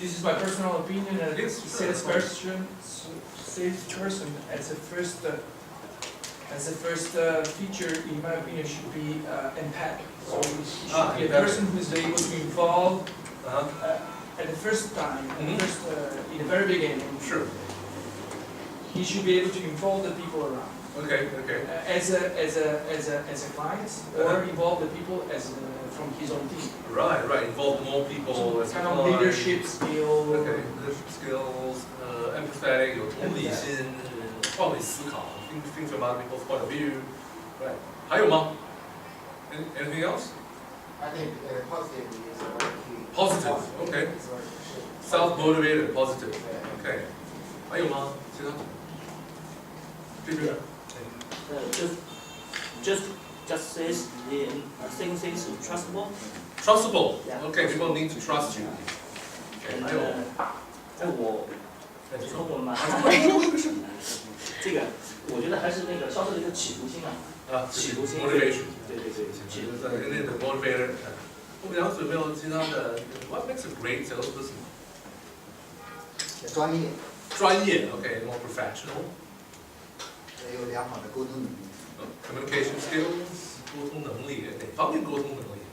this is my personal opinion, and Yes, salesperson as the first feature, in my opinion, should be empathic. So he should be a person who is able to involve at the first time, in the very beginning. Sure. He should be able to involve the people around. Okay. As a client, or involve the people as from his own team. Right. Involve more people. As kind of leadership skills. Okay, leadership skills, empathetic, 有同理心，换位思考 think from other people's point of view. Right. 还有吗 ？Anything else? I think positive is very key. Positive. Okay. Self-motivated, positive. Okay. 还有吗？其他？这边。Just says the things is trustable. Trustable. Yeah. Okay, people need to trust you. Okay. 还有。中文吗？这个我觉得还是那个销售的一个企图心啊。企图心。Motivation. 对。企图在那个 motivator。我们了解没有其他的 ？What makes a great salesperson? 专业。专业 ，OK, more professional. 有良好的沟通能力。Communication skills, 沟通能力，哪方面沟通能力？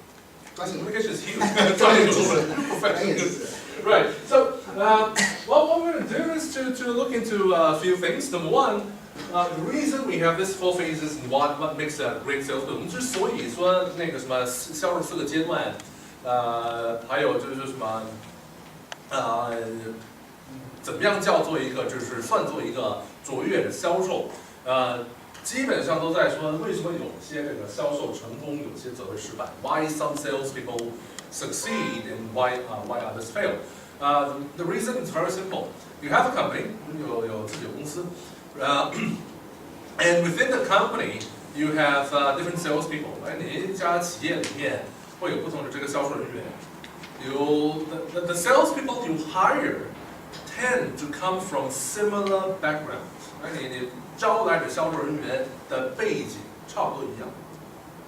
Communication is huge. 专业沟通能力 professional. Right. So, what we're going to do is to look into a few things. Number one, the reason we have this 4 phases and what makes a great salesperson. 我们之所以说那个什么销售4个阶段，还有就是什么，怎么样叫做一个就是算作一个卓越的销售，基本上都在说为什么有些这个销售成功，有些则会失败。Why some salespeople succeed and why others fail? The reason is very simple. You have a company, 有自己的公司，and within the company you have different salespeople. 你一家企业里面会有不同的这个销售人员。The salespeople you hire tend to come from similar backgrounds. 你招来的销售人员的背景差不多一样。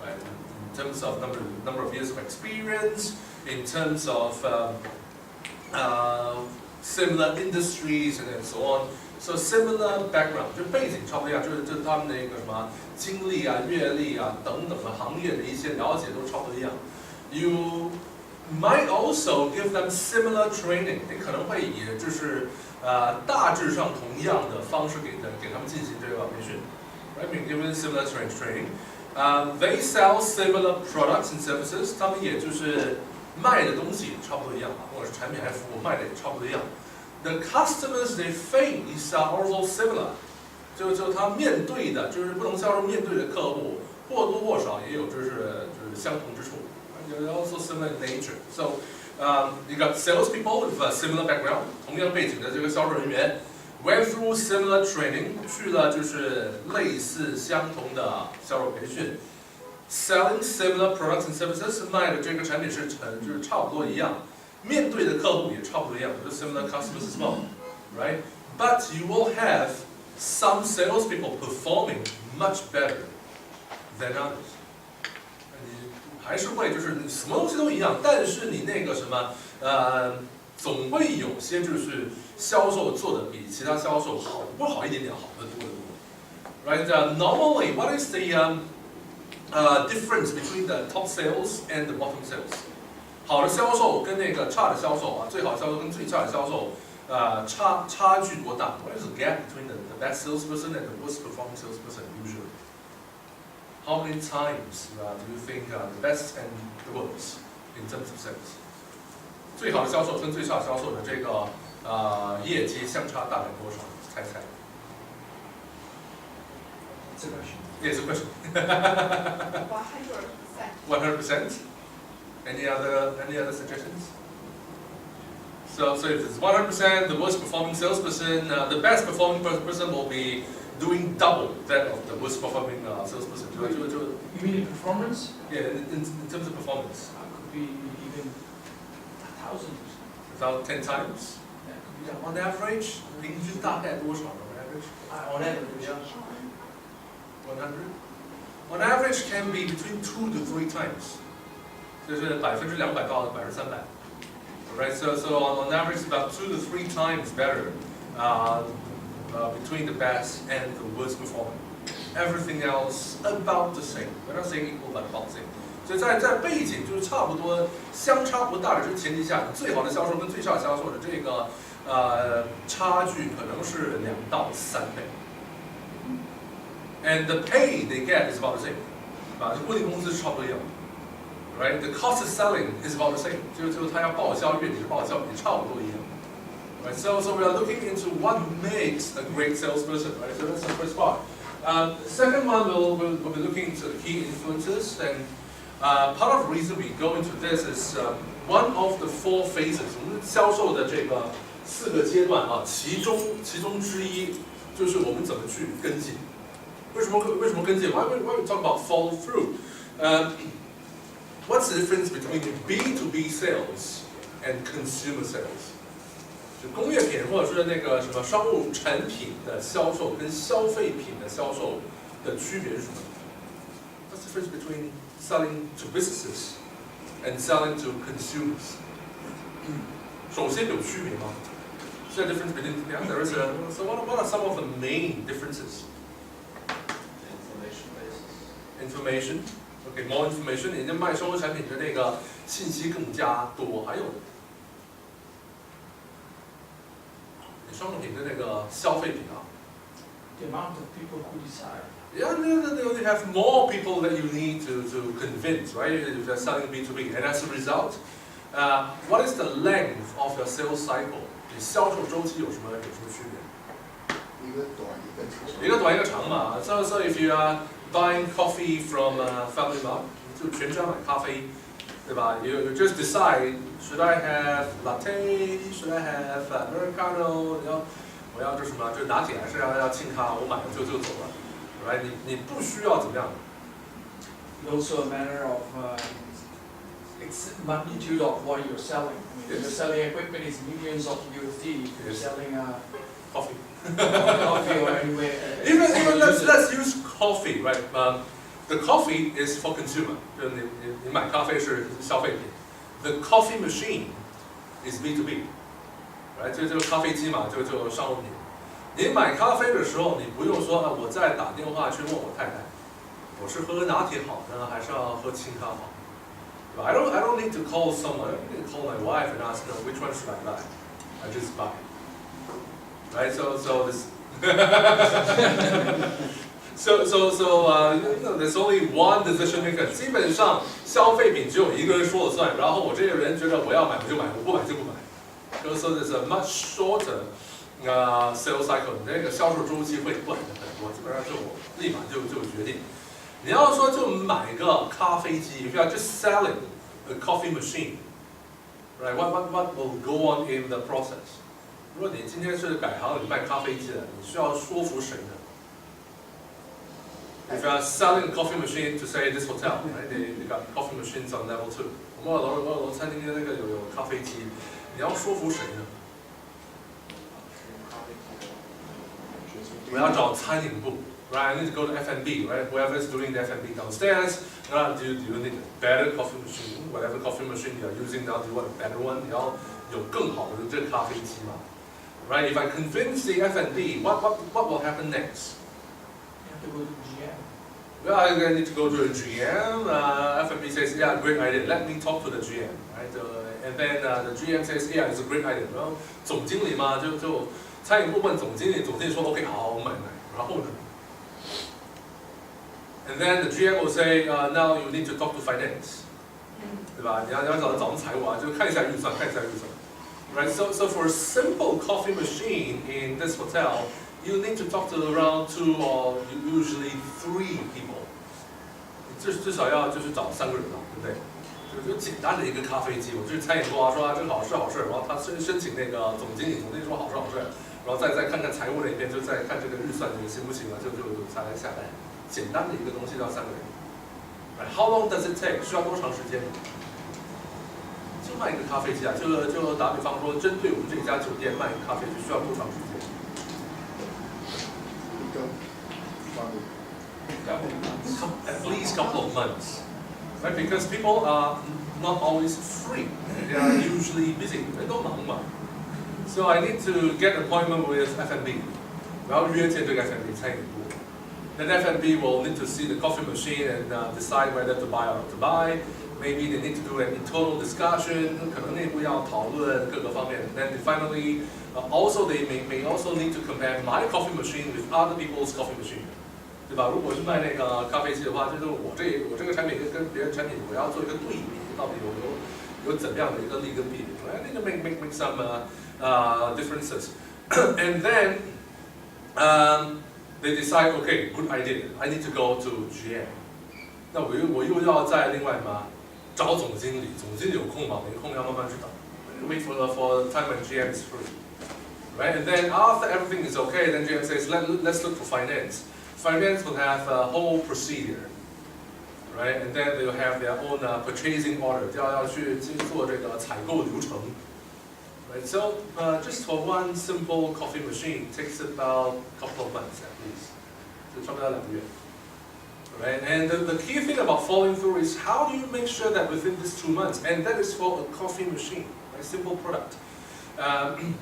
Right? In terms of number of years of experience, in terms of similar industries and so on. So similar background, 就背景差不多一样，就是他们的一个什么经历啊、阅历啊等等的行业的一些了解都差不多一样。You might also give them similar training. 你可能会以就是大致上同样的方式给他们进行这个培训。Right? We give them similar training. They sell similar products and services. 他们也就是卖的东西也差不多一样，不管是产品还是服务，卖的也差不多一样。The customers they face are also similar. 就他面对的，就是不同销售面对的客户，或多或少也有就是相同之处。They're also similar in nature. So, you got salespeople with a similar background, 同样背景的这个销售人员 ，went through similar training, 去了就是类似相同的销售培训。Selling similar products and services， 卖的这个产品就是差不多一样，面对的客户也差不多一样，就是 similar customers as well, right? But you will have some salespeople performing much better than others. 你还是会就是什么东西都一样，但是你那个什么总会有些就是销售做的比其他销售好，不好一点点，好的多得多。Right? Normally, what is the difference between the top sales and the bottom sales? 好的销售跟那个差的销售啊，最好的销售跟最差的销售，差距多大 ？What is the gap between the best salesperson and the worst performing salesperson usually? How many times do you think the best and the worst in terms of sales? 最好的销售跟最差的销售的这个业绩相差大概多少？猜猜。It's a question. It's a question. 100%. 100%. Any other suggestions? So if it's 100%, the worst performing salesperson, the best performing person will be doing double that of the worst performing salesperson. You mean in performance? Yeah, in terms of performance. Could be even 1,000%. About 10 times. Yeah, could be On average, 平均大概多少 on average? on average. 100? On average can be between 2 to 3 times. 就是200%到300%。right? So on average, it's about 2 to 3 times better between the best and the worst performer. Everything else about the same. We're not saying equal, but about the same. 所以在背景就是差不多相差不大的这前提下，最好的销售跟最差的销售的这个差距可能是2到3倍。And the pay they get is about the same， 啊，就固定工资是差不多一样的。Right, the cost of selling is about the same， 就是他要报销月底是报销也差不多一样。Right, so we are looking into what makes a great salesperson. Right, so that's the first part. Second one, we'll be looking into the key influences, and part of the reason we go into this is one of the 4 phases. 我们销售的这个4个阶段啊，其中之一就是我们怎么去跟进。为什么跟进 ？Why we talk about follow through? What's the difference between B2B sales and consumer sales? 就工业品或者是那个什么商务产品的销售跟消费品的销售的区别是什么 ？What's the difference between selling to businesses and selling to consumers? 首先有区别吗？ Is there a difference between? Yeah, there is a. So what are some of the main differences? Information. Okay, more information. 你的卖商务产品的那个信息更加多，还有。商品的那个消费品啊 The amount of people who decide. Yeah, they have more people that you need to convince, right? If you're selling B2B, and as a result, what is the length of your sales cycle? 你销售周期有什么区别？一个短一个长。一个短一个长嘛。So if you are buying coffee from Family Mart， 就全家买咖啡，对吧 ？You just decide should I have latte, should I have americano？ 我要这什么？就拿铁还是要清咖？我买了就走了。Right？ 你不需要怎么样。Also a matter of it's magnitude of what you're selling. I mean, if you're selling equipment, it's millions of USD. If you're selling coffee. coffee or anywhere. Even let's use coffee, right? The coffee is for consumer. 就是你买咖啡是消费品。The coffee machine is B2B. Right? 就咖啡机嘛，就商务品。你买咖啡的时候，你不用说啊，我再打电话去问我太太，我是喝拿铁好呢，还是要喝清咖好？对吧 I don't need to call someone. I don't need to call my wife and ask her which one should I buy. I just buy. Right? So this. There's only one decision maker. 基本上消费品只有一个人说了算，然后我这个人觉得我要买我就买，我不买就不买。So there's a much shorter sales cycle. 那个销售周期会短很多，基本上就我立马就决定。你要说就买个咖啡机 ，if you are just selling a coffee machine, right? What will go on in the process? 如果你今天是改行了，你卖咖啡机的，你需要说服谁呢？ If you are selling a coffee machine to say this hotel, right? They got coffee machines on level 2. 我们楼餐厅的那个有咖啡机，你要说服谁呢？我要找餐饮部 ，right? I need to go to F&B, right? Whoever is doing the F&B downstairs, do you need a better coffee machine? Whatever coffee machine you are using now, do you want a better one? 你要有更好的这个咖啡机嘛 ，right? If I convince the F&B, what will happen next? You have to go to GM. Well, I need to go to a GM. F&B says, yeah, great idea. Let me talk to the GM, right? And then the GM says, yeah, it's a great idea. 然后总经理嘛，就餐饮部问总经理，总经理说 OK， 好，我买。然后呢 ？And then the GM will say, now you need to talk to finance， 对吧？你要找财务啊，就看一下预算。Right? So for a simple coffee machine in this hotel, you need to talk to around 2 or usually 3 people. 至少要就是找3个人嘛，对不对？就简单的一个咖啡机，我去餐饮部啊，说这好事，然后他申请那个总经理说好事，然后再看看财务那边，就再看这个预算行不行了，就才来下单。简单的一个东西要3个人。Right? How long does it take？ 需要多长时间？就卖一个咖啡机啊，就打比方说，针对我们这家酒店卖一个咖啡机需要多长时间？一个 At least couple of months. right? Because people are not always free. They are usually busy. 人都忙嘛。So I need to get an appointment with F&B. 然后约见这个 F&B 餐饮部。Then F&B will need to see the coffee machine and decide whether to buy or not to buy. Maybe they need to do an internal discussion. 可能内部要讨论各个方面。Then finally, also they may also need to compare my coffee machine with other people's coffee machine. 对吧？如果是卖那个咖啡机的话，就是我这个产品跟别人产品，我要做一个对比，到底有怎样的一个利跟弊 ？I need to make some differences, and then they decide, okay, good idea. I need to go to GM. 那我又要在另外嘛找总经理，总经理有空吗？没空，要慢慢去找。Wait for the time when GM is free, right? And then after everything is okay, then GM says, let's look for finance. Finance will have a whole procedure, right? And then they will have their own purchasing order. 要去做这个采购流程, right? So just for one simple coffee machine takes about a couple of months at least. 就差不多2个月, right? And the key thing about following through is how do you make sure that within these 2 months, and that is for a coffee machine, a simple product,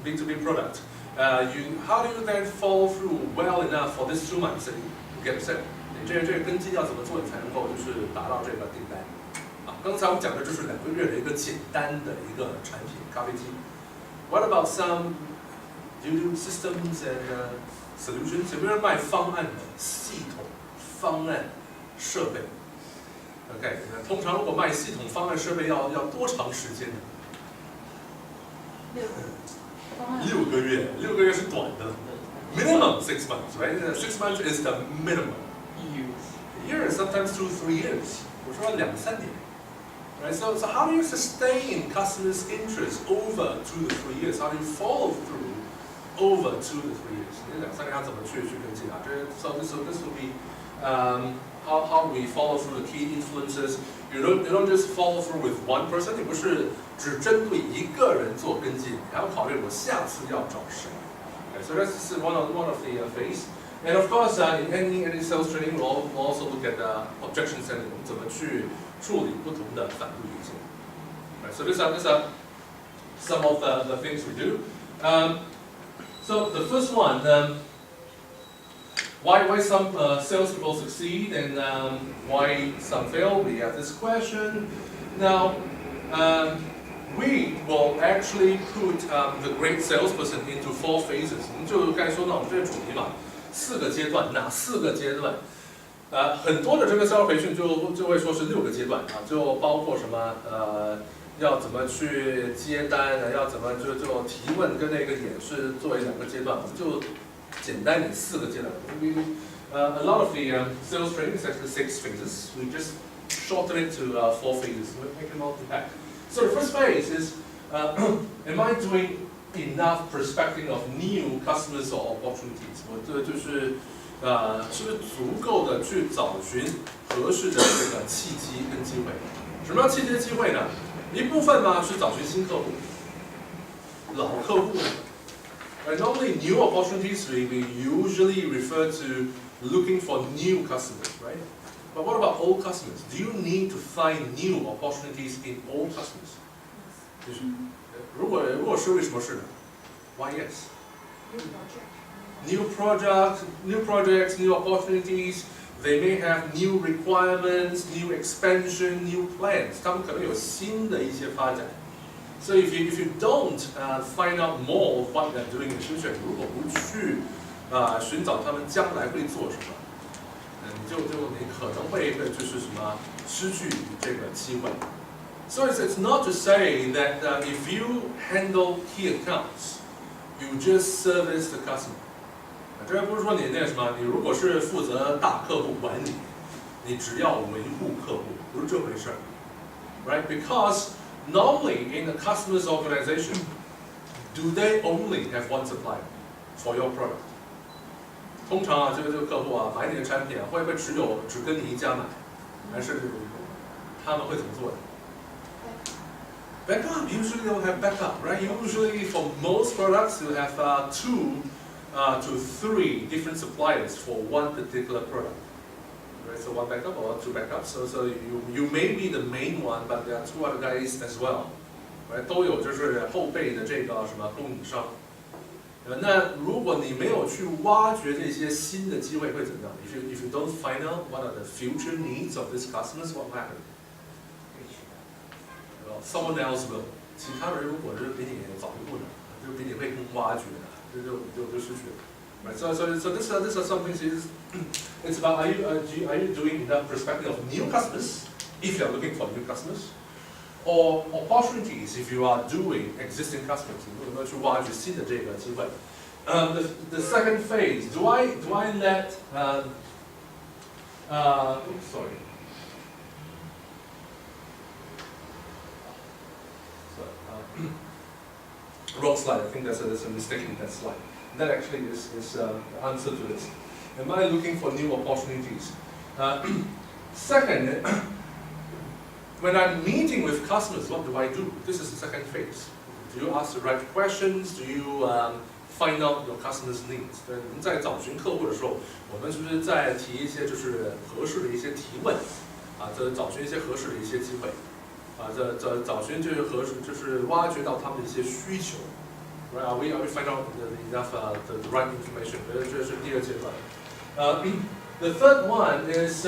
B2B product. How do you then follow through well enough for these 2 months and get a sale? 你这个根基要怎么做，你才能够就是达到这个订单？刚才我们讲的就是2个月的一个简单的一个产品，咖啡机。What about some do you do systems and solutions？ 有没有人卖方案的系统、方案、设备 ？OK， 那通常如果卖系统、方案、设备要多长时间呢？6个月，6个月是短的。Minimum 6 months, right? 6 months is the minimum. Years, sometimes 2-3 years. 我说2-3年。Right? So how do you sustain customers' interest over 2 to 3 years? How do you follow through over 2 to 3 years? 这2-3年要怎么去跟进啊？So this will be how we follow through the key influences. You don't just follow through with one person. 你不是只针对一个人做跟进，你还要考虑我下次要找谁。Okay, so that's one of the phase. And of course, in any sales training, we'll also look at objections and 怎么去处理不同的反对意见。Right, so these are some of the things we do. So the first one, why some salespeople succeed and why some fail? We have this question. Now, we will actually put the great salesperson into 4 phases. 就刚才说到我们这个主题嘛，4个阶段，哪4个阶段？很多的这个销售培训就会说是6个阶段啊，就包括什么要怎么去接单啊，要怎么就提问跟那个演示作为2个阶段，我们就简单点4个阶段。A lot of the sales training is actually 6 phases. We just shorten it to 4 phases. We make them all compact. So the first phase is, am I doing enough prospecting of new customers or opportunities? 我这就是是不是足够的去找寻合适的这个契机跟机会？什么叫契机机会呢？一部分呢是找寻新客户，老客户。Normally, new opportunities we usually refer to looking for new customers, right? But what about old customers? Do you need to find new opportunities in old customers? 就是如果是为什么是呢 ？Why yes? New projects, new opportunities. They may have new requirements, new expansion, new plans. 他们可能有新的一些发展。So if you don't find out more of what they're doing in the future, 如果不去寻找他们将来会做什么，你可能会就是什么失去这个机会。So it's not to say that if you handle key accounts, you just service the customer. 这不是说你那什么，你如果是负责大客户管理，你只要维护客户，不是这回事儿 ，right? Because normally in a customer's organization, do they only have one supplier for your product? 通常啊，这个客户啊，买你的产品啊，会不会只跟你一家买，还是他们会怎么做的 ？Backup usually they'll have backup, right? Usually for most products you have 2 to 3 different suppliers for one particular product. right? So one backup or two backups. So you may be the main one, but there are two other guys as well, right? 都有就是后备的这个什么供应商。那如果你没有去挖掘这些新的机会，会怎么样？ If you don't find out what are the future needs of these customers, what will happen? Well, someone else will. 其他人如果是比你早一步的，就比你会更挖掘的，就失去了。Right. So this is something. It's about are you doing enough prospecting of new customers if you are looking for new customers, or opportunities if you are doing existing customers. 你有没有去挖掘新的这个机会？The second phase. Do I let sorry. Wrong slide. I think there's a mistake in that slide. That actually is the answer to this. Am I looking for new opportunities? Second, when I'm meeting with customers, what do? This is the second phase. Do you ask the right questions? Do you find out your customers' needs? 对，我们在找寻客户的时候，我们是不是在提一些就是合适的一些提问？找寻一些合适的一些机会。找寻就是合适，就是挖掘到他们的一些需求。Right? Are we find out enough the right information? 这是第二阶段。The third one is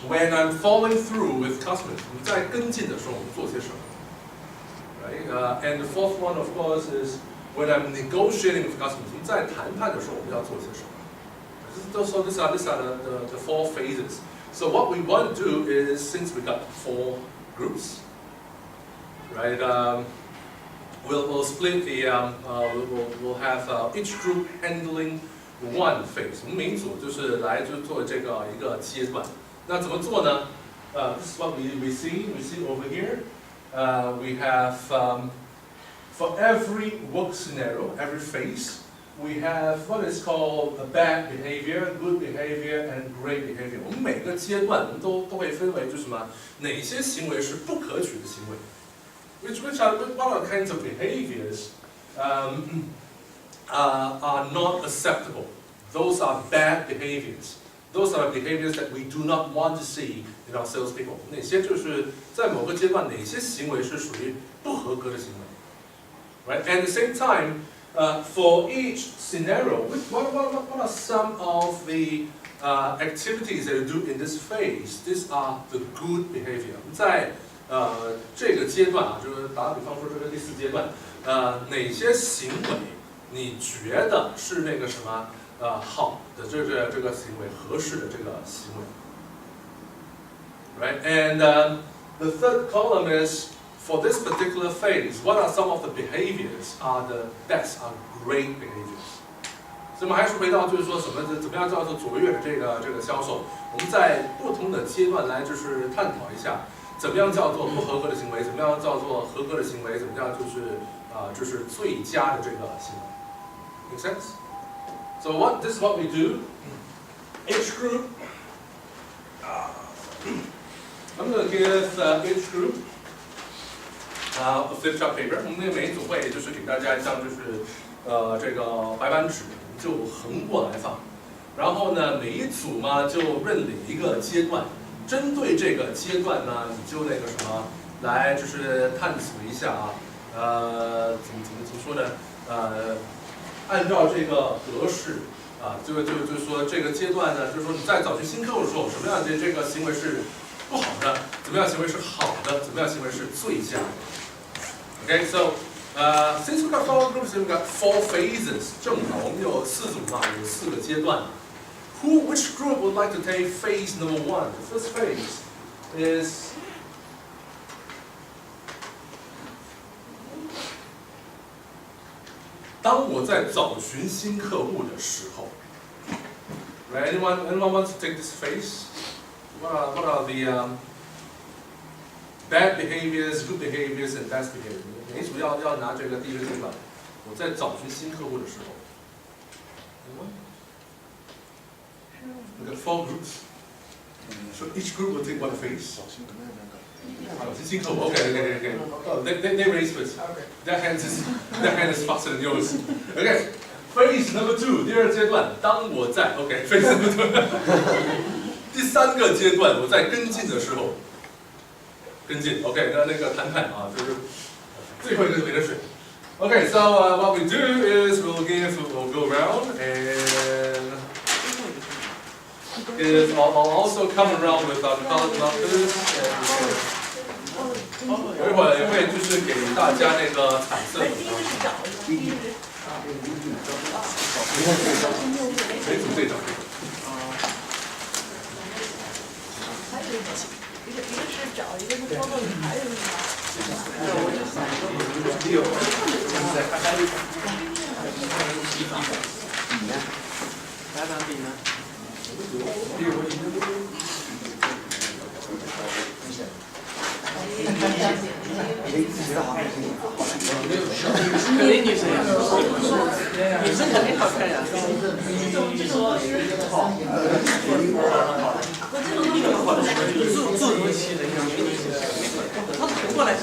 when I'm following through with customers. 我们在跟进的时候，我们做些什么 ？Right? And the fourth one, of course, is when I'm negotiating with customers. 我们在谈判的时候，我们要做些什么 ？So these are the four phases. So what we want to do is, since we got 4 groups, right? We'll split the we'll have each group handling one phase. 我们每一组就是来就做这个一个阶段。那怎么做呢？This is what we see over here. We have for every work scenario, every phase, we have what is called a bad behavior, good behavior, and great behavior. 我们每个阶段我们都会分为就是什么？哪些行为是不可取的行为 ？What are kinds of behaviors are not acceptable? Those are bad behaviors. Those are behaviors that we do not want to see in our salespeople. 哪些就是在某个阶段哪些行为是属于不合格的行为 ？Right? And at the same time, for each scenario, what are some of the activities that you do in this phase? These are the good behavior. 在这个阶段啊，就是打个比方说，这个第4阶段，哪些行为你觉得是那个什么好的这个行为，合适的这个行为 ，right? And the third column is for this particular phase, what are some of the behaviors are the best, are great behaviors? 所以我们还是回到就是说怎么样叫做卓越的这个销售，我们在不同的阶段来就是探讨一下。怎么样叫做不合格的行为？怎么样叫做合格的行为？怎么样就是最佳的这个行为 ？Make sense? So this is what we do. Each group, I'm going to give each group a flip chart paper. 我们每一组会就是给大家一张就是这个白板纸，就横过来放。然后呢，每一组嘛就认领一个阶段。针对这个阶段呢，你就那个什么，来就是探索一下啊，怎么说呢？按照这个格式啊，就是说这个阶段呢，就是说你在找寻新客户的时候，什么样的这个行为是不好的，怎么样行为是好的，怎么样行为是最佳的。Okay, so since we got 4 groups, we got 4 phases. 正好我们有4组嘛，有4个阶段。Which group would like to take phase number 1? The first phase is当我在找寻新客户的时候 Right? Anyone wants to take this phase? What are the bad behaviors, good behaviors, and best behaviors? 每一组要拿这个第一个阶段，我在找寻新客户的时候。We got 4 groups. So each group will take one phase. 新客户 Okay. Oh, they raised first. Their hand is faster than yours. Okay. Phase number 2, 第二阶段，当我在 Okay. Phase number 2. 第3个阶段，我在跟进的时候，跟进 ，OK， 那个谈谈啊，就是最后一个就没得选。Okay, so what we do is we'll go around and I'll also come around with our colored markers and 有一会儿也会就是给大家那个彩色的。谁组队长？一个是找，一个是操作，还有一个肯定女生呀，女生肯定好看呀。自如其人呀，他过来写。